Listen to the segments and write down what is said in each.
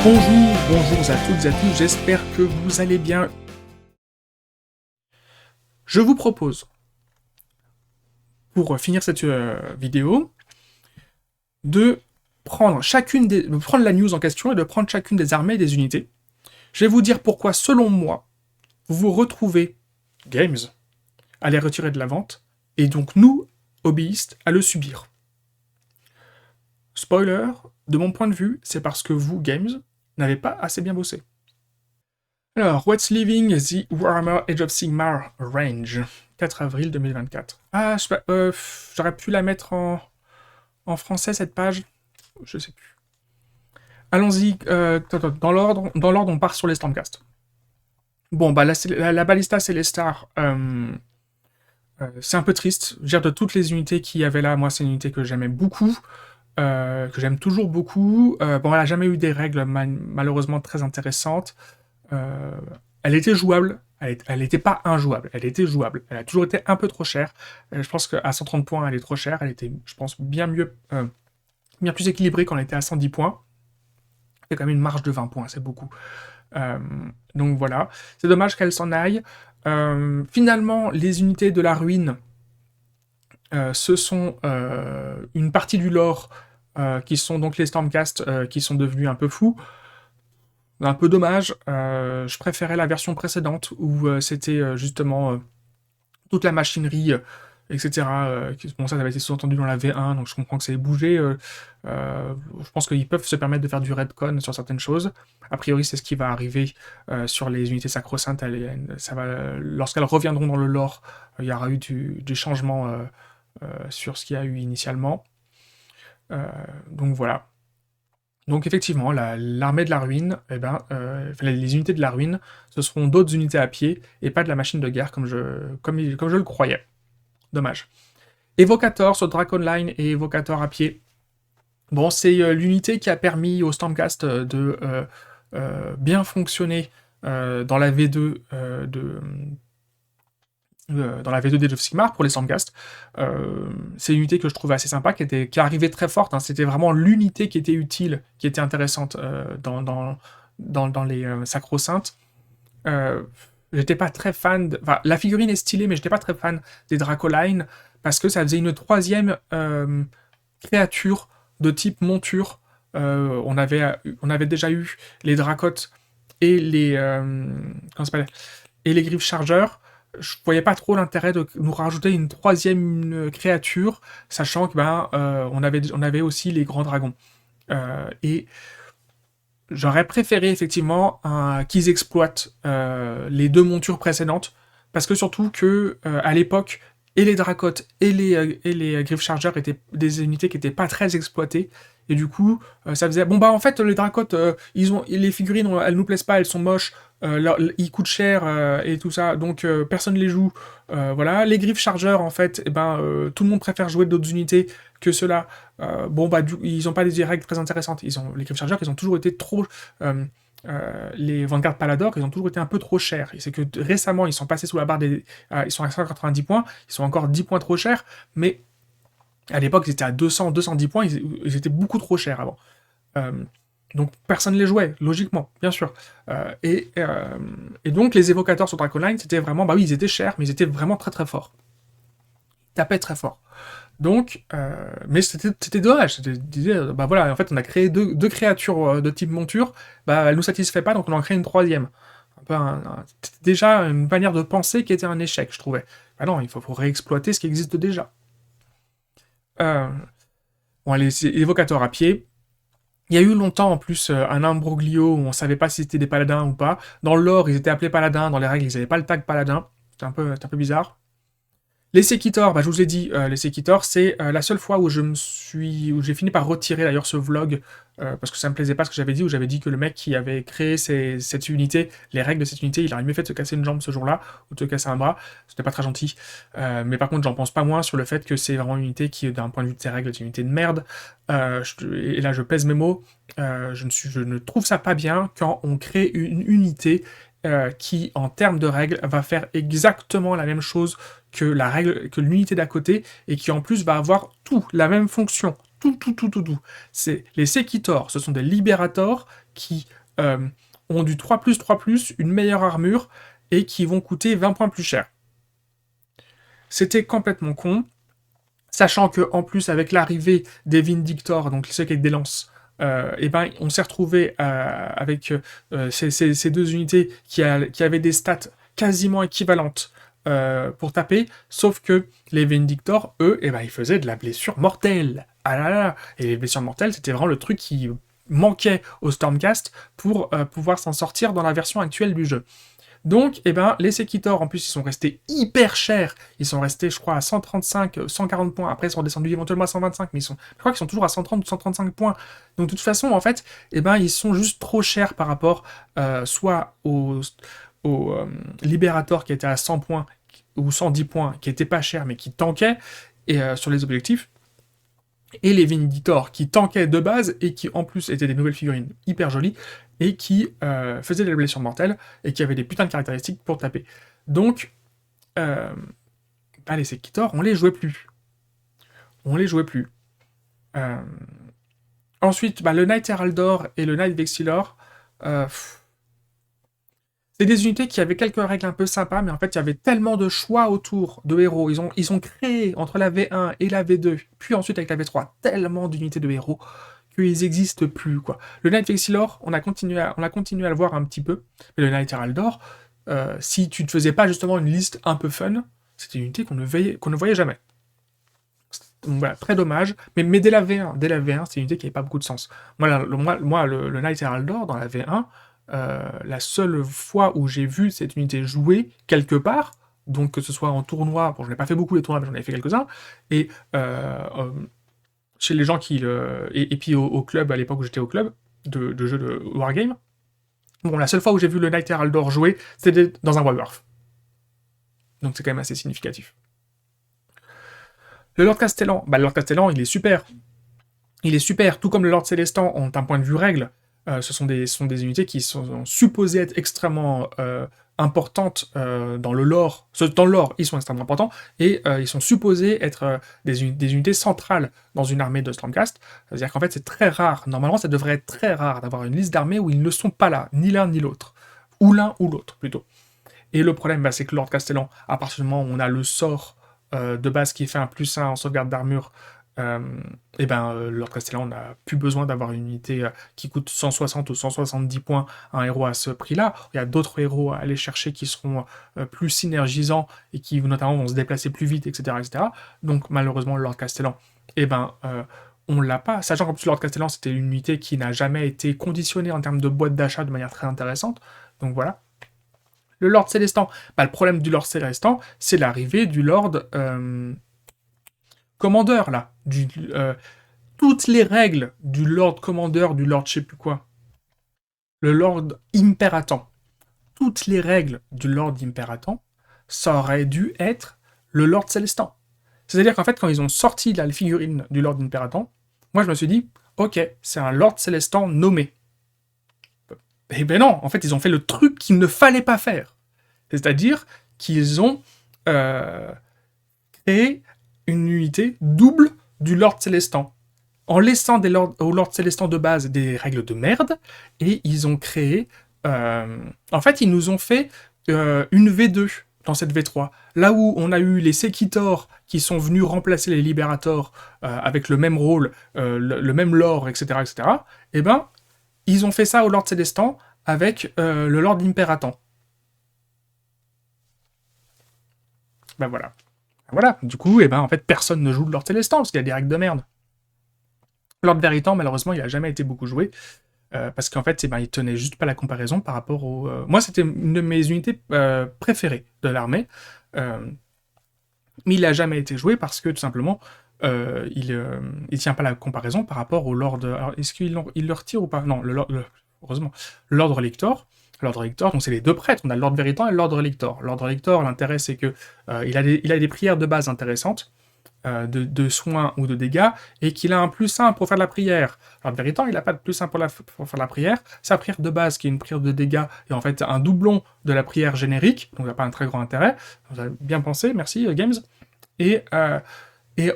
Bonjour à toutes et à tous, j'espère que vous allez bien. Je vous propose, pour finir cette vidéo, de prendre la news en question et de prendre chacune des armées et des unités. Je vais vous dire pourquoi, selon moi, vous retrouvez Games à les retirer de la vente, et donc nous, hobbyistes, à le subir. Spoiler, de mon point de vue, c'est parce que vous, Games, n'avez pas assez bien bossé. Alors, What's Leaving the Warhammer Age of Sigmar Range, 4 avril 2024. Ah, j'aurais pu la mettre en français, cette page. Je sais plus. Allons-y, dans l'ordre, on part sur les Stormcast. Bon, bah la Ballista Celestar, c'est un peu triste. Je veux dire, de toutes les unités qu'il y avait là, moi, c'est une unité que j'aimais beaucoup, que j'aime toujours beaucoup. Bon, elle n'a jamais eu des règles malheureusement très intéressantes. Elle était jouable, elle n'était pas injouable, elle était jouable. Elle a toujours été un peu trop chère. Je pense qu'à 130 points, elle est trop chère. Elle était, je pense, bien plus équilibrée quand elle était à 110 points. C'est quand même une marge de 20 points, c'est beaucoup. Donc voilà, c'est dommage qu'elle s'en aille. Finalement, les unités de la ruine, ce sont une partie du lore qui sont donc les Stormcast qui sont devenus un peu fous. Un peu dommage, je préférais la version précédente où c'était justement toute la machinerie, etc. Bon, ça avait été sous-entendu dans la V1, donc je comprends que ça ait bougé. Je pense qu'ils peuvent se permettre de faire du retcon sur certaines choses. A priori, c'est ce qui va arriver sur les unités sacro-saintes. Lorsqu'elles reviendront dans le lore, il y aura eu des changements sur ce qu'il y a eu initialement. Donc voilà. Donc effectivement, l'armée de la ruine, les unités de la ruine, ce seront d'autres unités à pied, et pas de la machine de guerre comme je le croyais. Dommage. Evocator sur Dragon Line et Evocator à pied. Bon, c'est l'unité qui a permis au Stormcast de bien fonctionner dans la V2 dans la V2 d'Age of Sigmar pour les Stormcast. C'est une unité que je trouvais assez sympa, qui arrivait très forte. Hein. C'était vraiment l'unité qui était utile, qui était intéressante dans les sacro-saintes. J'étais pas très fan... Enfin, la figurine est stylée, mais j'étais pas très fan des Dracoline, parce que ça faisait une troisième créature de type monture. On avait déjà eu les Dracotes et les... comment ça s'appelle ? Et les Griffes Chargeurs. Je voyais pas trop l'intérêt de nous rajouter une troisième créature, sachant que on avait aussi les grands dragons. Et j'aurais préféré effectivement qu'ils exploitent les deux montures précédentes, parce que surtout que à l'époque, et les Dracotes et les Griffes Chargeurs étaient des unités qui n'étaient pas très exploitées. Et du coup, ça faisait... Bon, en fait, les Dracotes, les figurines, elles nous plaisent pas, elles sont moches, ils coûtent cher et tout ça, donc personne les joue. Voilà. Les Griffes Chargeurs, en fait, tout le monde préfère jouer d'autres unités que ceux-là. Ils n'ont pas des règles très intéressantes. Les Griffes Chargeurs, ils ont toujours été trop... les Vanguard Palador, ils ont toujours été un peu trop chers. Et c'est que récemment, ils sont passés sous la barre des... ils sont à 190 points, ils sont encore 10 points trop chers, mais... À l'époque, ils étaient à 200, 210 points, ils étaient beaucoup trop chers avant. Donc personne ne les jouait, logiquement, bien sûr. Et donc les évocateurs sur Draconline, c'était vraiment... Bah oui, ils étaient chers, mais ils étaient vraiment très très forts. Ils tapaient très fort. Donc, mais c'était dommage. Voilà, en fait, on a créé deux créatures de type monture, elles nous satisfait pas, donc on en crée une troisième. C'était déjà une manière de penser qui était un échec, je trouvais. Non, il faut réexploiter ce qui existe déjà. Les évocateurs à pied. Il y a eu longtemps en plus un imbroglio où on savait pas si c'était des paladins ou pas. Dans le lore, ils étaient appelés paladins, dans les règles, ils n'avaient pas le tag paladin. C'était un peu bizarre. Les Sekitor, je vous ai dit, les Sekitor, c'est la seule fois où j'ai fini par retirer d'ailleurs ce vlog, parce que ça me plaisait pas ce que j'avais dit, où j'avais dit que le mec qui avait créé cette unité, les règles de cette unité, il aurait mieux fait de se casser une jambe ce jour-là, ou de se casser un bras, c'était pas très gentil. Mais par contre, j'en pense pas moins sur le fait que c'est vraiment une unité qui, d'un point de vue de ses règles, est une unité de merde. Et là, je pèse mes mots, je ne trouve ça pas bien quand on crée une unité qui, en termes de règles, va faire exactement la même chose que l'unité d'à côté, et qui en plus va avoir la même fonction. Tout. Les Sekitor, ce sont des libérators qui ont du 3+, une meilleure armure, et qui vont coûter 20 points plus cher. C'était complètement con, sachant que en plus, avec l'arrivée des Vindictors, donc ceux avec des lances, on s'est retrouvé avec ces deux unités qui avaient des stats quasiment équivalentes pour taper, sauf que les Vindictors, eux, ils faisaient de la blessure mortelle. Ah là là. Et les blessures mortelles, c'était vraiment le truc qui manquait au Stormcast pour pouvoir s'en sortir dans la version actuelle du jeu. Donc, les Sekitors, en plus, ils sont restés hyper chers. Ils sont restés, je crois, à 135, 140 points. Après, ils sont redescendus éventuellement à 125, mais je crois qu'ils sont toujours à 130 ou 135 points. Donc, de toute façon, en fait, ils sont juste trop chers par rapport soit aux Libérators qui étaient à 100 points ou 110 points, qui étaient pas chers, mais qui tankaient sur les objectifs. Et les Vindictors qui tankaient de base et qui en plus étaient des nouvelles figurines hyper jolies et qui faisaient des blessures mortelles et qui avaient des putains de caractéristiques pour taper. Donc, les Sekitors, on les jouait plus. Ensuite, le Knight Heraldor et le Knight Vexillor, c'est des unités qui avaient quelques règles un peu sympas, mais en fait, il y avait tellement de choix autour de héros. Ils ont créé, entre la V1 et la V2, puis ensuite avec la V3, tellement d'unités de héros qu'ils n'existent plus, quoi. Le Knight Vexillor, on a continué à le voir un petit peu, mais le Knight Heraldor, si tu ne faisais pas justement une liste un peu fun, c'était une unité qu'on ne voyait jamais. Donc voilà, très dommage, mais dès la V1, c'est une unité qui n'avait pas beaucoup de sens. Moi, le Knight Heraldor, dans la V1, la seule fois où j'ai vu cette unité jouer quelque part, donc que ce soit en tournoi, je n'ai pas fait beaucoup les tournois, mais j'en ai fait quelques-uns, et chez les gens qui... et puis au club, à l'époque où j'étais au club, de jeux de Wargame, la seule fois où j'ai vu le Knight Heraldor jouer, c'était dans un Warwolf. Donc c'est quand même assez significatif. Le Lord Castellan, le Lord Castellan, il est super. Il est super, tout comme le Lord Célestan, d'un point de vue règle. Ce sont des unités qui sont supposées être extrêmement importantes dans le lore. Dans le lore, ils sont extrêmement importants, et ils sont supposés être des unités centrales dans une armée de Stormcast. C'est-à-dire qu'en fait, c'est très rare. Normalement, ça devrait être très rare d'avoir une liste d'armées où ils ne sont pas là, ni l'un ni l'autre. Ou l'un ou l'autre, plutôt. Et le problème, c'est que Lord Castellan, à partir du moment où on a le sort de base qui fait un +1 en sauvegarde d'armure, Lord Castellan n'a plus besoin d'avoir une unité qui coûte 160 ou 170 points à un héros à ce prix-là. Il y a d'autres héros à aller chercher qui seront plus synergisants et qui notamment vont se déplacer plus vite, etc. etc. Donc malheureusement, Lord Castellan, on l'a pas. Sachant qu'en plus, Lord Castellan, c'était une unité qui n'a jamais été conditionnée en termes de boîte d'achat de manière très intéressante. Donc voilà. Le Lord Célestan, le problème du Lord Célestan, c'est l'arrivée du Lord Commandeur, là. Toutes les règles du Lord Commandeur, du Lord je sais plus quoi. Le Lord Imperatant. Toutes les règles du Lord Imperatant, ça aurait dû être le Lord Célestan. C'est-à-dire qu'en fait, quand ils ont sorti la figurine du Lord Imperatant, moi je me suis dit, ok, c'est un Lord Célestan nommé. Eh ben non, en fait, ils ont fait le truc qu'il ne fallait pas faire. C'est-à-dire qu'ils ont créé une unité double du Lord Célestan, en laissant au Lord Célestan de base des règles de merde, et ils ont créé... en fait, ils nous ont fait une V2 dans cette V3. Là où on a eu les Sekitors qui sont venus remplacer les Libérators avec le même rôle, le même lore, etc., etc., ils ont fait ça au Lord Célestan avec le Lord Imperatant. Voilà. Voilà, du coup, en fait, personne ne joue le Lord Célestan, parce qu'il y a des règles de merde. Lord Veritan, malheureusement, il a jamais été beaucoup joué, parce qu'en fait, il tenait juste pas la comparaison par rapport au... Moi, c'était une de mes unités préférées de l'armée, mais il a jamais été joué parce que, tout simplement, il tient pas la comparaison par rapport au Lord... Alors, est-ce qu'il le retire ou pas? Non, heureusement. Le Lord Relictor, donc c'est les deux prêtres, on a le Lord Veritan et le Lord Relictor. Lord Relictor, l'intérêt c'est que il a des prières de base intéressantes, de soins ou de dégâts, et qu'il a un +1 pour faire la prière. Lord Veritan, il n'a pas de +1 pour faire la prière, sa prière de base, qui est une prière de dégâts, est en fait un doublon de la prière générique, donc il n'a pas un très grand intérêt. Vous avez bien pensé, merci Games. Et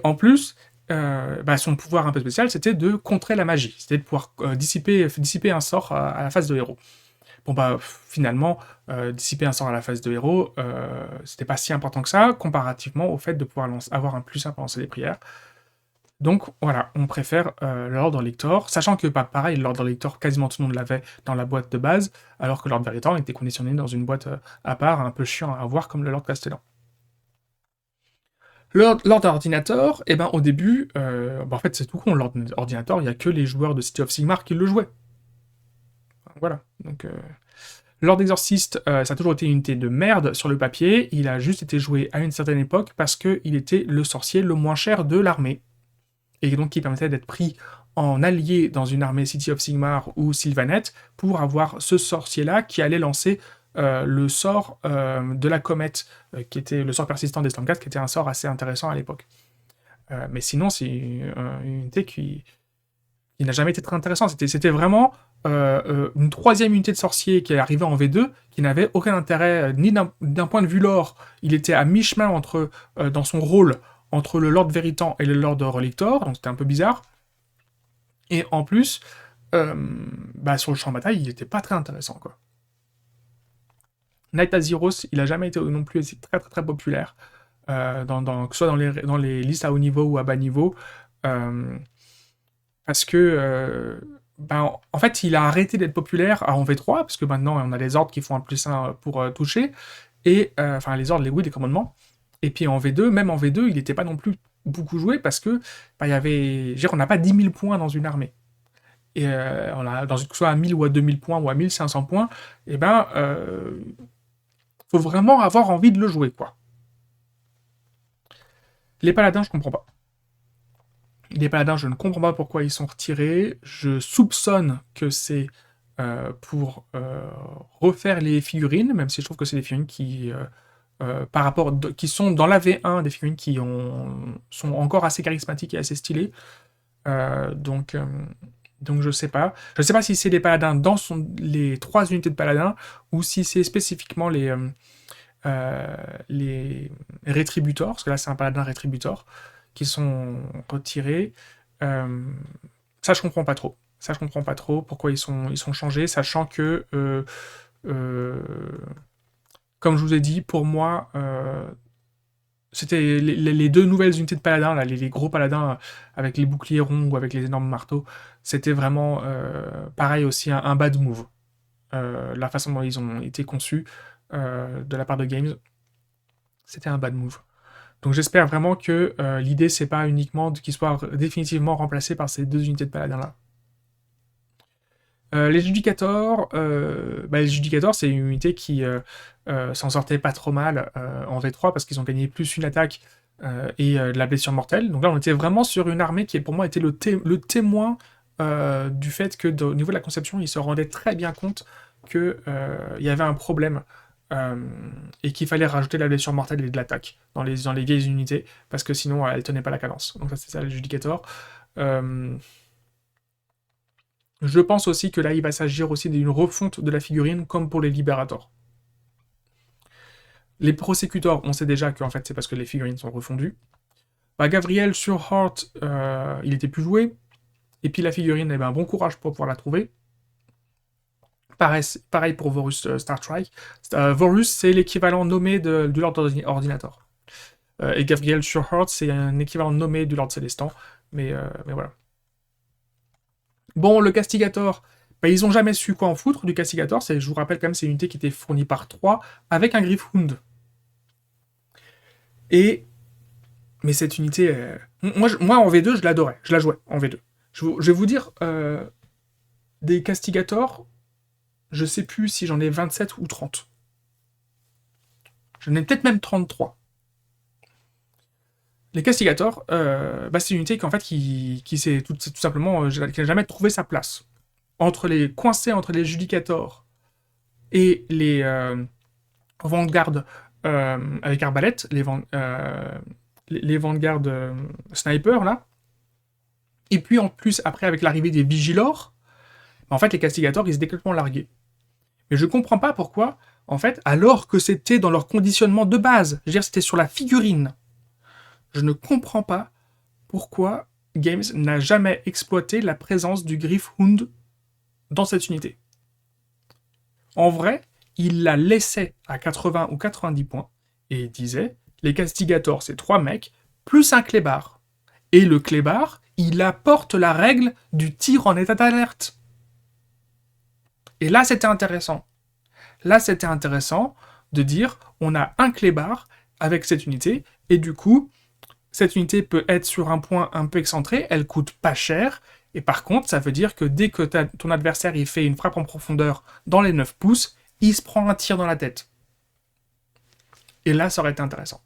en plus, son pouvoir un peu spécial, c'était de contrer la magie. C'était de pouvoir dissiper un sort à la phase de héros. Bon finalement, dissiper un sort à la phase de héros, c'était pas si important que ça, comparativement au fait de pouvoir avoir un plus 1 pour lancer des prières. Donc voilà, on préfère l'ordre lector, sachant que pareil, l'ordre lector, quasiment tout le monde l'avait dans la boîte de base, alors que l'ordre Veritan était conditionné dans une boîte à part, un peu chiant à avoir comme le Lord Castellan. L'ordre ordinateur, au début, en fait c'est tout con, l'ordre ordinateur, il n'y a que les joueurs de City of Sigmar qui le jouaient. Voilà, donc... Lord Exorcist, ça a toujours été une unité de merde sur le papier, il a juste été joué à une certaine époque parce qu'il était le sorcier le moins cher de l'armée, et donc qui permettait d'être pris en allié dans une armée City of Sigmar ou Sylvaneth pour avoir ce sorcier-là qui allait lancer le sort de la comète, qui était le sort persistant des Stormcast, qui était un sort assez intéressant à l'époque. Mais sinon, c'est une unité qui n'a jamais été très intéressante. C'était vraiment une troisième unité de sorcier qui est arrivée en V2, qui n'avait aucun intérêt, ni d'un point de vue lore. Il était à mi-chemin entre, dans son rôle entre le Lord Veritan et le Lord Relictor, donc c'était un peu bizarre. Et en plus, sur le champ de bataille, il n'était pas très intéressant, quoi. Knight Azyros, il a jamais été non plus très très très populaire, que ce soit dans les listes à haut niveau ou à bas niveau, parce que en fait, il a arrêté d'être populaire en V3, parce que maintenant, on a les ordres qui font un plus 1 pour toucher, et les ordres, les commandements. Et puis en V2, même en V2, il n'était pas non plus beaucoup joué, parce que il y avait... on n'a pas 10 000 points dans une armée. Et on a, que ce soit à 1000 ou à 2000 points, ou à 1500 points, faut vraiment avoir envie de le jouer, quoi. Les paladins, je comprends pas. Les paladins, je ne comprends pas pourquoi ils sont retirés. Je soupçonne que c'est pour refaire les figurines, même si je trouve que c'est des figurines qui, qui sont dans la V1, des figurines qui sont encore assez charismatiques et assez stylées. Donc je sais pas. Je sais pas si c'est les paladins dans les 3 unités de paladins, ou si c'est spécifiquement les rétributors, parce que là c'est un paladin rétributor, qui sont retirés. Ça, je comprends pas trop. Ça, je comprends pas trop pourquoi ils sont changés, sachant que, comme je vous ai dit, pour moi, c'était les 2 nouvelles unités de paladins, là, les gros paladins avec les boucliers ronds ou avec les énormes marteaux, c'était vraiment, pareil aussi, un bad move. La façon dont ils ont été conçus de la part de Games, c'était un bad move. Donc j'espère vraiment que l'idée, c'est pas uniquement qu'ils soient définitivement remplacés par ces 2 unités de paladins-là. Les Judicators, c'est une unité qui s'en sortait pas trop mal en V3, parce qu'ils ont gagné plus une attaque et de la blessure mortelle. Donc là, on était vraiment sur une armée qui, pour moi, était le témoin du fait que, au niveau de la conception, ils se rendaient très bien compte qu'il y avait un problème. Et qu'il fallait rajouter la blessure mortelle et de l'attaque dans les vieilles unités, parce que sinon elle tenait pas la cadence. Donc ça, c'est ça, le Judicator. Je pense aussi que là, il va s'agir aussi d'une refonte de la figurine, comme pour les Liberators. Les Prosecutors, on sait déjà que en fait, c'est parce que les figurines sont refondues. Gavriel sur Heart, il était plus joué. Et puis la figurine, bon courage pour pouvoir la trouver. Pareil pour Vorus Star Trek. Vorus, c'est l'équivalent nommé du Lord Ordinator. Et Gavriel Surheart, c'est un équivalent nommé du Lord Célestant. Mais voilà. Bon, le Castigator, ils ont jamais su quoi en foutre du Castigator. Je vous rappelle quand même, c'est une unité qui était fournie par 3 avec un Gryph-hound. Mais cette unité... Moi, en V2, je l'adorais. Je la jouais en V2. Je vais vous dire, des Castigators... Je sais plus si j'en ai 27 ou 30. J'en ai peut-être même 33. Les Castigators, c'est une unité qui s'est tout simplement, qui n'a jamais trouvé sa place. Coincés entre les Judicators et les Vanguard avec arbalète, les Vanguard Sniper, là. Et puis en plus, après, avec l'arrivée des Vigilors, en fait, les Castigators, ils étaient complètement largués. Mais je comprends pas pourquoi, en fait, alors que c'était dans leur conditionnement de base, je veux dire, c'était sur la figurine, je ne comprends pas pourquoi Games n'a jamais exploité la présence du Gryph-hound dans cette unité. En vrai, il la laissait à 80 ou 90 points, et il disait, les Castigators, c'est 3 mecs, plus un clébard. Et le clébard, il apporte la règle du tir en état d'alerte. Et là, c'était intéressant. Là, c'était intéressant de dire, on a un clébard avec cette unité, et du coup, cette unité peut être sur un point un peu excentré, elle coûte pas cher, et par contre, ça veut dire que dès que ton adversaire il fait une frappe en profondeur dans les 9 pouces, il se prend un tir dans la tête. Et là, ça aurait été intéressant.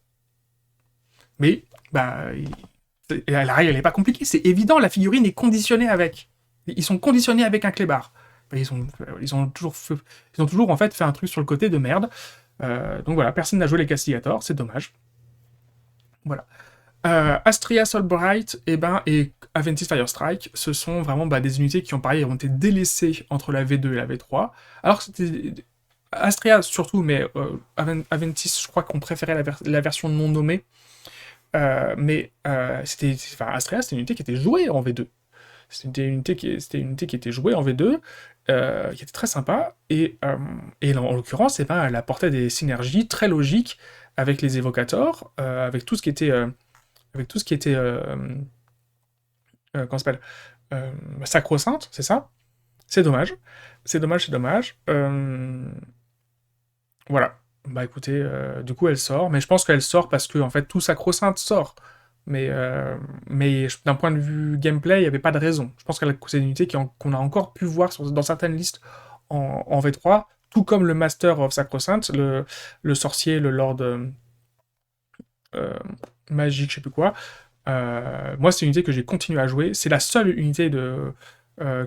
Mais, la règle, elle n'est pas compliquée, c'est évident, la figurine est conditionnée avec. Ils sont conditionnés avec un clébard. Ils ont toujours en fait fait un truc sur le côté de merde. Donc voilà, personne n'a joué les Castigators, c'est dommage. Voilà. Astria Solbright et Aventis Firestrike, ce sont vraiment des unités qui ont pareil ont été délaissées entre la V2 et la V3. Alors c'était Astria surtout, mais Aventis, je crois qu'on préférait la version non nommée. Astria, c'était une unité qui était jouée en V2. C'était une unité qui était jouée en V2, qui était très sympa, et en l'occurrence, elle apportait des synergies très logiques avec les évocators, avec tout ce qui était comment ça s'appelle, sacro-sainte, c'est ça. C'est dommage. C'est dommage. Voilà. Bah écoutez, du coup elle sort, mais je pense qu'elle sort parce que en fait tout sacro-sainte sort. Mais d'un point de vue gameplay, il n'y avait pas de raison. Je pense que c'est une unité qu'on a encore pu voir dans certaines listes en V3, tout comme le Master of Sacro-Sainte, le sorcier, le Lord magique, je sais plus quoi. Moi, c'est une unité que j'ai continué à jouer. C'est la seule unité que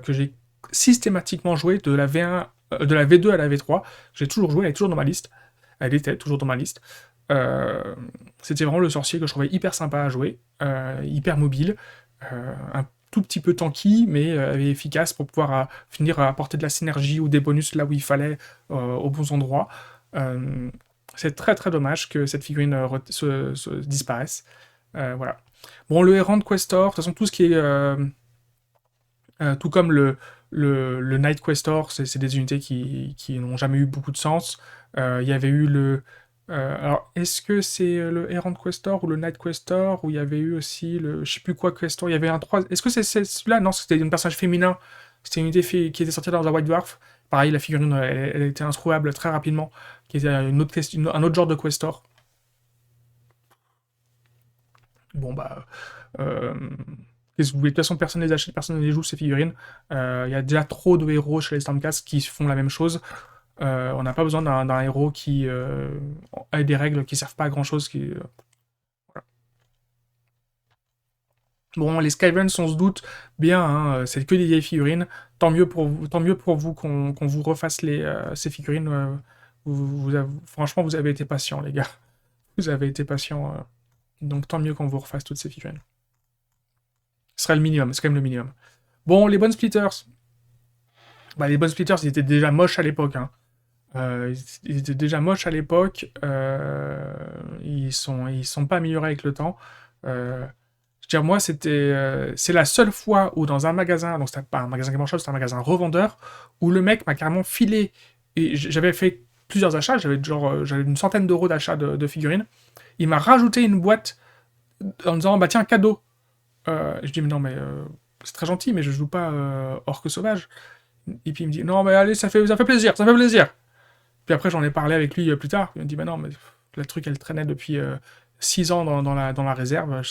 j'ai systématiquement joué de la V1, de la V2 à la V3. J'ai toujours joué, elle est toujours dans ma liste. Elle était toujours dans ma liste. C'était vraiment le sorcier que je trouvais hyper sympa à jouer, hyper mobile, un tout petit peu tanky, mais efficace pour pouvoir finir à apporter de la synergie ou des bonus là où il fallait, aux bons endroits. C'est très très dommage que cette figurine se disparaisse. Voilà. Bon, le Errant Questor, de toute façon, tout ce qui est... tout comme le Night Questor, c'est des unités qui n'ont jamais eu beaucoup de sens. Il y avait eu le... alors, est-ce que c'est le Errant Questor ou le Night Questor, où il y avait eu aussi le... Je sais plus quoi Questor, il y avait un 3... Est-ce que c'est celui-là? Non, c'était un personnage féminin. C'était une unité qui était sortie dans la White Dwarf. Pareil, la figurine, elle était introuvable très rapidement, qui était un autre genre de Questor. Bon, qu'est-ce que vous voulez? De toute façon, personne ne les achète, personne ne les joue, ces figurines. Il y a déjà trop de héros chez les Stormcast qui font la même chose. On n'a pas besoin d'un héros qui a des règles qui servent pas à grand-chose. Voilà. Bon, les Skyvens, on se doute bien, hein, c'est que des vieilles figurines. Tant mieux pour vous qu'on vous refasse ces figurines. Franchement, vous avez été patients, les gars. Vous avez été patients. Donc tant mieux qu'on vous refasse toutes ces figurines. Ce serait le minimum, c'est quand même le minimum. Bon, les Bone Splitters. Les Bone Splitters, ils étaient déjà moches à l'époque. Hein. Ils étaient déjà moches à l'époque. Ils sont pas améliorés avec le temps. Je veux dire, moi, c'est la seule fois où dans un magasin, donc c'était pas un magasin Game Shop, c'était un magasin revendeur, où le mec m'a carrément filé, et j'avais fait plusieurs achats, j'avais une centaine d'euros d'achat de figurines. Il m'a rajouté une boîte en disant, tiens, cadeau. Je dis, mais non, mais c'est très gentil, mais je joue pas Orque Sauvage. Et puis il me dit, non, mais allez, ça fait plaisir. Puis après, j'en ai parlé avec lui plus tard. Il me dit, non, mais le truc, elle traînait depuis 6 ans dans la réserve.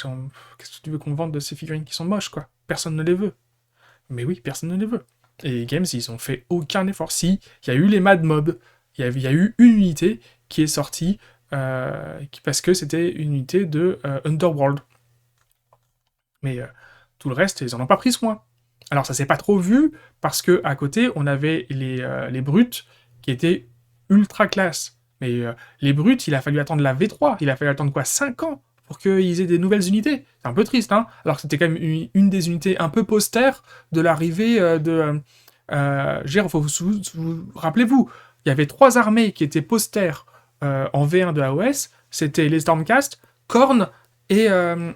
Qu'est-ce que tu veux qu'on vende de ces figurines qui sont moches, quoi? Personne ne les veut. Mais oui, personne ne les veut. Et Games, ils ont fait aucun effort. Si, il y a eu les Mad Mob. Il y a eu une unité qui est sortie parce que c'était une unité de Underworld. Mais tout le reste, ils en ont pas pris soin. Alors ça s'est pas trop vu, parce que à côté, on avait les brutes qui étaient ultra classe. Mais les brutes, il a fallu attendre la V3, il a fallu attendre 5 ans pour qu'ils aient des nouvelles unités. C'est un peu triste, hein. Alors que c'était quand même une des unités un peu postères de l'arrivée de... rappelez-vous, il y avait 3 armées qui étaient postères en V1 de AOS, c'était les Stormcast, Khorne et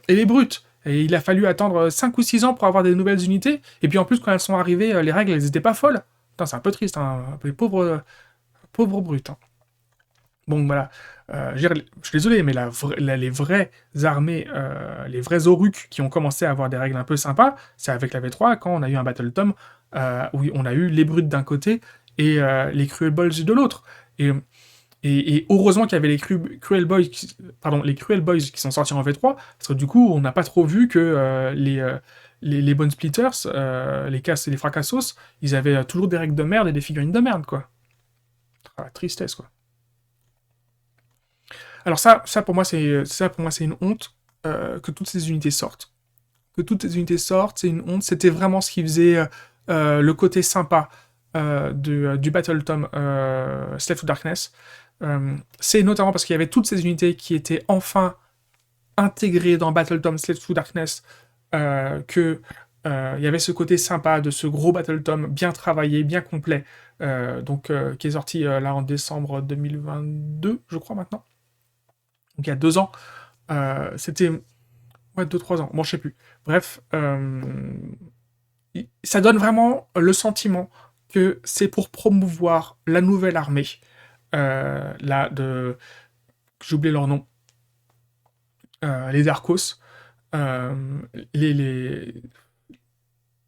les brutes. Et il a fallu attendre 5 ou 6 ans pour avoir des nouvelles unités. Et puis en plus, quand elles sont arrivées, les règles, elles étaient pas folles. Putain, c'est un peu triste, hein. Un peu pauvre brut, hein. Bon, voilà. Je suis désolé, mais les vraies armées, les vrais Oruks qui ont commencé à avoir des règles un peu sympas, c'est avec la V3, quand on a eu un Battle Tome, où on a eu les brutes d'un côté et les Cruel Boys de l'autre. Et heureusement qu'il y avait les Cruel Boys qui sont sortis en V3, parce que du coup, on n'a pas trop vu que les Bone Splitters, les Cass et les Fracassos, ils avaient toujours des règles de merde et des figurines de merde, quoi. Ah, tristesse, quoi. Alors ça pour moi c'est une honte que toutes ces unités sortent. Que toutes ces unités sortent, c'est une honte. C'était vraiment ce qui faisait le côté sympa du Battle Tome Slave to Darkness. C'est notamment parce qu'il y avait toutes ces unités qui étaient enfin intégrées dans Battle Tome Slave to Darkness que il y avait ce côté sympa de ce gros Battle Tome bien travaillé, bien complet, qui est sorti là en décembre 2022, je crois maintenant. Donc il y a 2 ans. C'était... Ouais, 2-3 ans. Bon, je sais plus. Bref, ça donne vraiment le sentiment que c'est pour promouvoir la nouvelle armée. Là, j'ai oublié leur nom. Les Darkos. Les...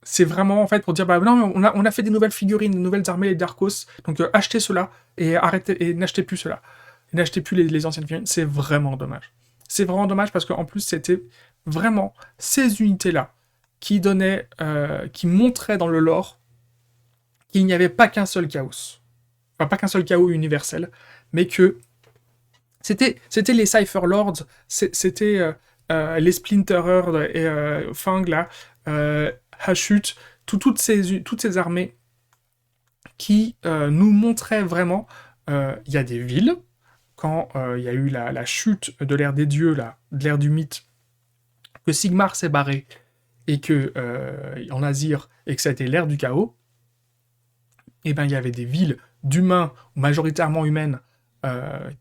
C'est vraiment en fait pour dire bah non, on a fait des nouvelles figurines, des nouvelles armées, les Darkos, donc achetez cela et arrêtez et n'achetez plus cela. Et n'achetez plus les anciennes figurines, c'est vraiment dommage. C'est vraiment dommage parce qu'en plus c'était vraiment ces unités-là qui donnaient, qui montraient dans le lore qu'il n'y avait pas qu'un seul chaos. Enfin pas qu'un seul chaos universel, mais que c'était les Cypher Lords, c'était les Splinterers et Fang là, Hashut, toutes ces armées qui nous montraient vraiment, il y a des villes, quand il y a eu la chute de l'ère des dieux, là, de l'ère du mythe, que Sigmar s'est barré, et que en Azir, et que ça a été l'ère du chaos, et ben il y avait des villes d'humains, majoritairement humaines,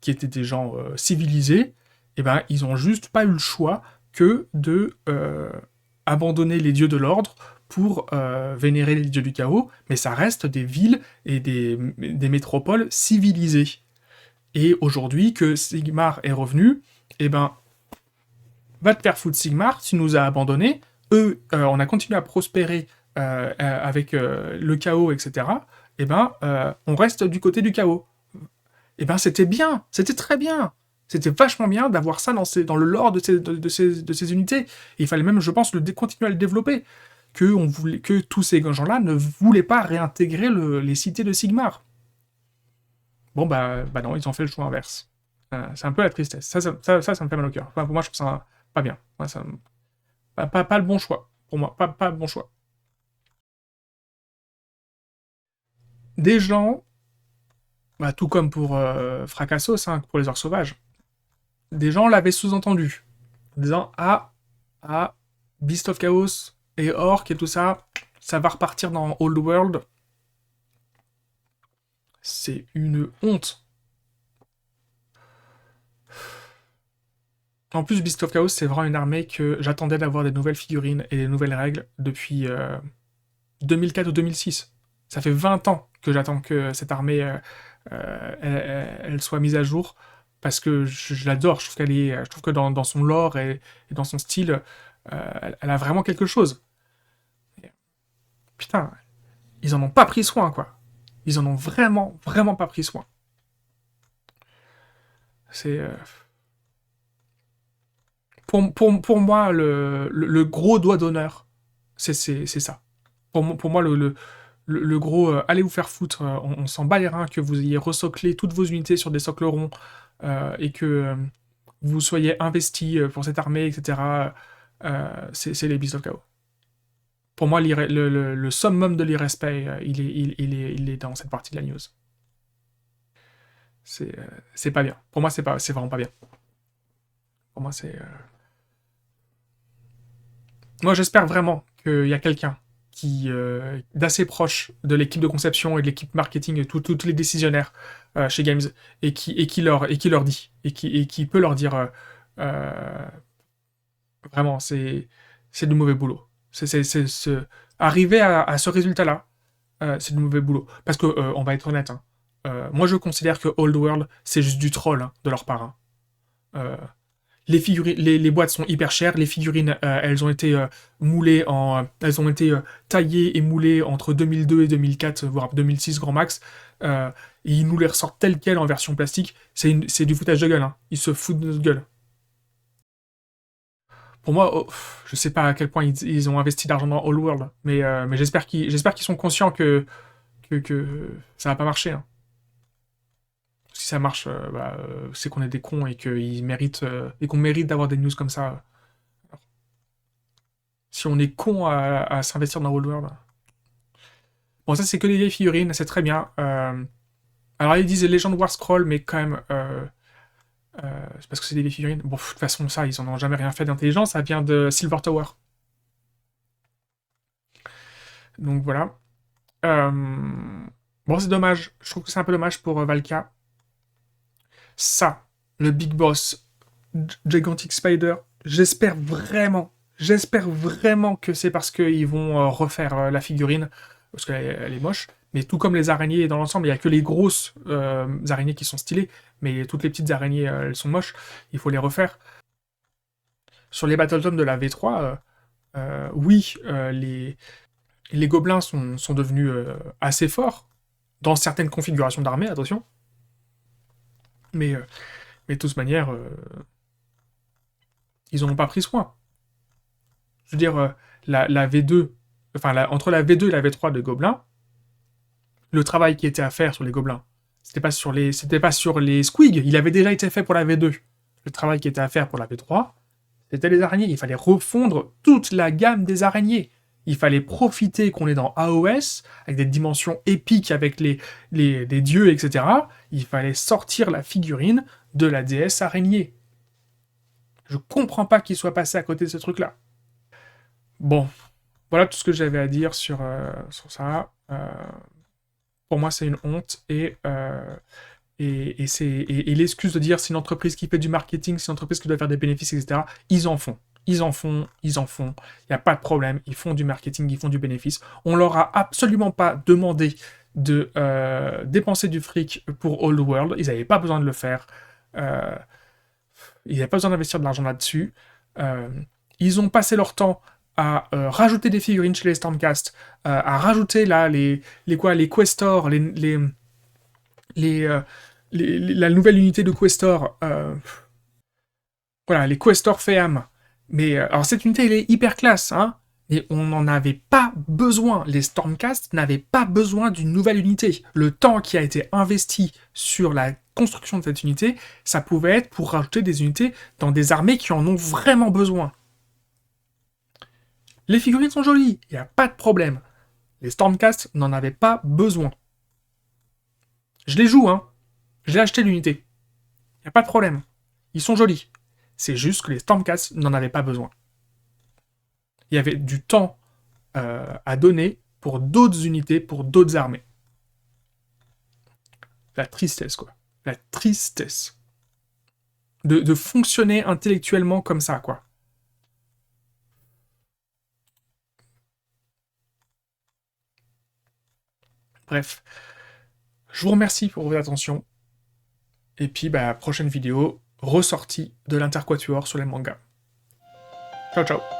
qui étaient des gens civilisés, et ben ils ont juste pas eu le choix que de abandonner les dieux de l'ordre pour vénérer les dieux du chaos, mais ça reste des villes et des métropoles civilisées. Et aujourd'hui que Sigmar est revenu, eh ben, va te faire foutre Sigmar, tu nous as abandonnés, eux, on a continué à prospérer avec le chaos, etc. Eh ben, on reste du côté du chaos. Eh ben, c'était bien, c'était très bien. C'était vachement bien d'avoir ça dans le lore de ces unités. Et il fallait même, je pense, continuer à le développer. Que tous ces gens-là ne voulaient pas réintégrer les cités de Sigmar. Bon, bah non, ils ont fait le choix inverse. C'est un peu la tristesse. Ça me fait mal au cœur. Enfin, pour moi, je trouve ça pas bien. Moi, pas le bon choix. Pour moi, pas le bon choix. Des gens, bah, tout comme pour Fracassos, hein, pour les orques sauvages, des gens l'avaient sous-entendu. En disant, ah, Beast of Chaos et Orc et tout ça, ça va repartir dans Old World. C'est une honte. En plus, Beast of Chaos, c'est vraiment une armée que j'attendais d'avoir des nouvelles figurines et des nouvelles règles depuis 2004 ou 2006. Ça fait 20 ans que j'attends que cette armée elle soit mise à jour, parce que je l'adore. Je trouve que dans son lore et dans son style, elle a vraiment quelque chose. Putain, ils en ont pas pris soin, quoi. Ils en ont vraiment, vraiment pas pris soin. C'est... Pour moi, le gros doigt d'honneur, c'est ça. Pour moi, le gros allez vous faire foutre, on s'en bat les reins que vous ayez resoclé toutes vos unités sur des socles ronds et que vous soyez investis pour cette armée, etc. C'est les Beasts of Chaos. Pour moi, le summum de l'irrespect, il est dans cette partie de la news. C'est pas bien. Pour moi, c'est vraiment pas bien. Pour moi, c'est... Moi, j'espère vraiment qu'il y a quelqu'un qui d'assez proche de l'équipe de conception et de l'équipe marketing et tous les décisionnaires chez Games et qui leur dit et qui peut leur dire vraiment c'est du mauvais boulot. Arriver à ce résultat-là, c'est du mauvais boulot. Parce que, on va être honnête, hein, moi je considère que Old World, c'est juste du troll hein, de leur part. Hein. Euh, les figurines, les boîtes sont hyper chères. Les figurines, elles ont été moulées elles ont été taillées et moulées entre 2002 et 2004, voire 2006 grand max. Et ils nous les ressortent telles quelles en version plastique. C'est du foutage de gueule. Hein. Ils se foutent de notre gueule. Pour moi, oh, je sais pas à quel point ils ont investi d'argent dans All World, mais j'espère qu'ils sont conscients que ça va pas marcher. Hein. Si ça marche, c'est qu'on est des cons et qu'ils méritent et qu'on mérite d'avoir des news comme ça. Si on est con à s'investir dans All World. Bon, ça c'est que des vieilles figurines, c'est très bien. Alors ils disent Legend War Scroll, mais quand même, c'est parce que c'est des vieilles figurines. Bon, de toute façon, ça, ils en ont jamais rien fait d'intelligent, ça vient de Silver Tower. Donc voilà. Bon, c'est dommage. Je trouve que c'est un peu dommage pour Valka. Ça, le Big Boss, Gigantic Spider, j'espère vraiment que c'est parce qu'ils vont refaire la figurine, parce qu'elle est moche. Mais tout comme les araignées dans l'ensemble, il n'y a que les grosses araignées qui sont stylées, mais toutes les petites araignées, elles sont moches. Il faut les refaire. Sur les Battletomes de la V3, oui, les gobelins sont devenus assez forts, dans certaines configurations d'armée, attention. Mais, euh, mais de toute manière, ils n'en ont pas pris soin. Je veux dire, la V2, entre la V2 et la V3 de gobelins, le travail qui était à faire sur les gobelins, c'était pas sur les squigs, il avait déjà été fait pour la V2. Le travail qui était à faire pour la V3, c'était les araignées. Il fallait refondre toute la gamme des araignées. Il fallait profiter qu'on est dans AOS, avec des dimensions épiques avec les dieux, etc. Il fallait sortir la figurine de la déesse araignée. Je comprends pas qu'il soit passé à côté de ce truc-là. Bon, voilà tout ce que j'avais à dire sur ça. Pour moi, c'est une honte et l'excuse de dire c'est une entreprise qui fait du marketing, c'est une entreprise qui doit faire des bénéfices, etc. Ils en font. Ils en font. Il n'y a pas de problème. Ils font du marketing, ils font du bénéfice. On leur a absolument pas demandé de dépenser du fric pour Old World. Ils n'avaient pas besoin de le faire. Ils n'avaient pas besoin d'investir de l'argent là-dessus. Ils ont passé leur temps à rajouter des figurines chez les Stormcast, à rajouter là les Questors, la nouvelle unité de Questor, voilà, les Questor Feam. Mais alors cette unité, elle est hyper classe, hein, mais on n'en avait pas besoin. Les Stormcast n'avaient pas besoin d'une nouvelle unité. Le temps qui a été investi sur la construction de cette unité, ça pouvait être pour rajouter des unités dans des armées qui en ont vraiment besoin. Les figurines sont jolies, il n'y a pas de problème. Les Stormcast n'en avaient pas besoin. Je les joue, hein. J'ai acheté l'unité. Il n'y a pas de problème. Ils sont jolis. C'est juste que les Stormcast n'en avaient pas besoin. Il y avait du temps à donner pour d'autres unités, pour d'autres armées. La tristesse, quoi. La tristesse. De fonctionner intellectuellement comme ça, quoi. Bref. Je vous remercie pour votre attention. Et puis, prochaine vidéo, ressortie de l'Interquatuor sur les mangas. Ciao, ciao.